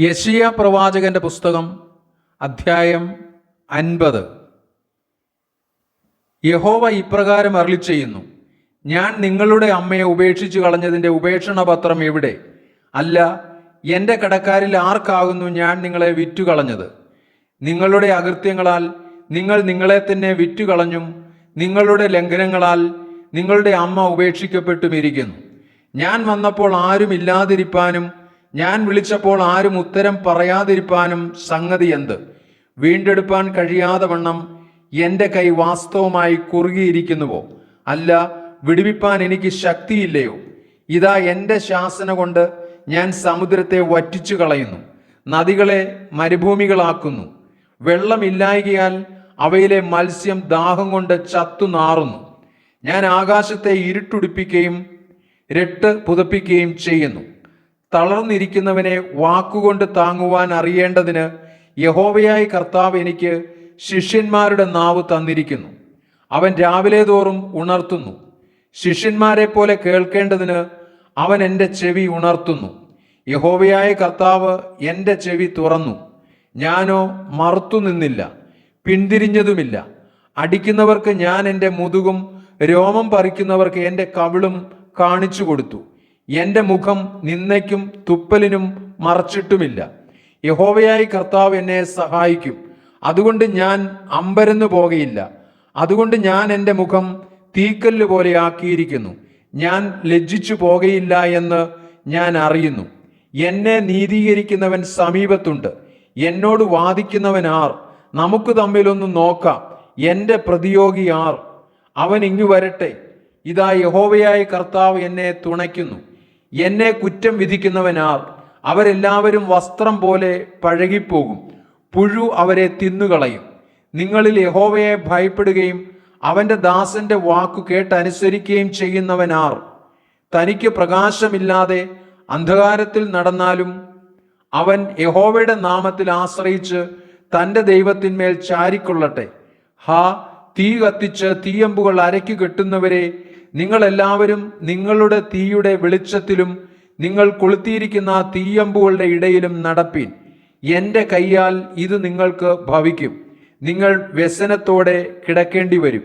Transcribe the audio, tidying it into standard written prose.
യെശയ്യാ പ്രവാചകന്റെ പുസ്തകം അധ്യായം 50. യഹോവ ഇപ്രകാരം അരുളിച്ചെയ്യുന്നു: ഞാൻ നിങ്ങളുടെ അമ്മയെ ഉപേക്ഷിച്ചു കളഞ്ഞതിൻ്റെ ഉപേക്ഷണപത്രം എവിടെ? അല്ല, എൻ്റെ കടക്കാരിൽ ആർക്കാകുന്നു ഞാൻ നിങ്ങളെ വിറ്റുകളഞ്ഞത്? നിങ്ങളുടെ അകൃത്യങ്ങളാൽ നിങ്ങൾ നിങ്ങളെ തന്നെ വിറ്റുകളഞ്ഞും നിങ്ങളുടെ ലംഘനങ്ങളാൽ നിങ്ങളുടെ അമ്മ ഉപേക്ഷിക്കപ്പെട്ടുമിരിക്കുന്നു. ഞാൻ വന്നപ്പോൾ ആരും ഇല്ലാതിരിപ്പാനും ഞാൻ വിളിച്ചപ്പോൾ ആരും ഉത്തരം പറയാതിരിപ്പാനും സംഗതി എന്ത്? വീണ്ടെടുപ്പാൻ കഴിയാതെ വണ്ണം എൻ്റെ കൈ വാസ്തവമായി കുറുകിയിരിക്കുന്നുവോ? അല്ല, വിടുവിപ്പാൻ എനിക്ക് ശക്തിയില്ലയോ? ഇതാ, എൻ്റെ ശാസന കൊണ്ട് ഞാൻ സമുദ്രത്തെ വറ്റിച്ചു കളയുന്നു, നദികളെ മരുഭൂമികളാക്കുന്നു. വെള്ളമില്ലായ്കയാൽ അവയിലെ മത്സ്യം ദാഹം കൊണ്ട് ചത്തു നാറുന്നു. ഞാൻ ആകാശത്തെ ഇരുട്ടുടിപ്പിക്കുകയും രട്ട് പുതപ്പിക്കുകയും ചെയ്യുന്നു. തളർന്നിരിക്കുന്നവനെ വാക്കുകൊണ്ട് താങ്ങുവാൻ അറിയേണ്ടതിന് യഹോവയായ കർത്താവ് എനിക്ക് ശിഷ്യന്മാരുടെ നാവ് തന്നിരിക്കുന്നു. അവൻ രാവിലെ തോറും ഉണർത്തുന്നു. ശിഷ്യന്മാരെ പോലെ കേൾക്കേണ്ടതിന് അവൻ എൻ്റെ ചെവി ഉണർത്തുന്നു. യഹോവയായ കർത്താവ് എൻ്റെ ചെവി തുറന്നു. ഞാനോ മറുത്തു നിന്നില്ല, പിന്തിരിഞ്ഞതുമില്ല. അടിക്കുന്നവർക്ക് ഞാൻ എൻ്റെ മുതുകും രോമം പറിക്കുന്നവർക്ക് എൻ്റെ കവിളും കാണിച്ചു കൊടുത്തു. എൻ്റെ മുഖം നിന്ദയ്ക്കും തുപ്പലിനും മറച്ചിട്ടുമില്ല. യഹോവയായ കർത്താവ് എന്നെ സഹായിക്കും, അതുകൊണ്ട് ഞാൻ അമ്പരന്നു പോകയില്ല. അതുകൊണ്ട് ഞാൻ എൻ്റെ മുഖം തീക്കല്ല് പോലെ ആക്കിയിരിക്കുന്നു. ഞാൻ ലജ്ജിച്ചു പോകയില്ല എന്ന് ഞാൻ അറിയുന്നു. എന്നെ നീതീകരിക്കുന്നവൻ സമീപത്തുണ്ട്. എന്നോട് വാദിക്കുന്നവൻ ആർ? നമുക്ക് തമ്മിലൊന്ന് നോക്കാം. എൻ്റെ പ്രതിയോഗി ആർ? അവൻ ഇങ്ങു വരട്ടെ. ഇതാ, യഹോവയായ കർത്താവ് എന്നെ തുണയ്ക്കുന്നു. എന്നെ കുറ്റം വിധിക്കുന്നവൻ ആർ? അവരെല്ലാവരും വസ്ത്രം പോലെ പഴകിപ്പോകും, പുഴു അവരെ തിന്നുകളയും. നിങ്ങളിൽ യഹോവയെ ഭയപ്പെടുകയും അവൻ്റെ ദാസന്റെ വാക്കു കേട്ടനുസരിക്കുകയും ചെയ്യുന്നവൻ ആർ? തനിക്ക് പ്രകാശമില്ലാതെ അന്ധകാരത്തിൽ നടന്നാലും അവൻ യഹോവയുടെ നാമത്തിൽ ആശ്രയിച്ച് തൻ്റെ ദൈവത്തിന്മേൽ ചാരിക്കൊള്ളട്ടെ. ഹാ, തീ കത്തിച്ച് തീയമ്പുകൾ അരയ്ക്കു കെട്ടുന്നവരെ, നിങ്ങളെല്ലാവരും നിങ്ങളുടെ തീയുടെ വെളിച്ചത്തിലും നിങ്ങൾ കൊളുത്തിയിരിക്കുന്ന തീയമ്പുകളുടെ ഇടയിലും നടപ്പീൻ. എൻ്റെ കയ്യാൽ ഇത് നിങ്ങൾക്ക് ഭവിക്കും. നിങ്ങൾ വ്യസനത്തോടെ കിടക്കേണ്ടി വരും.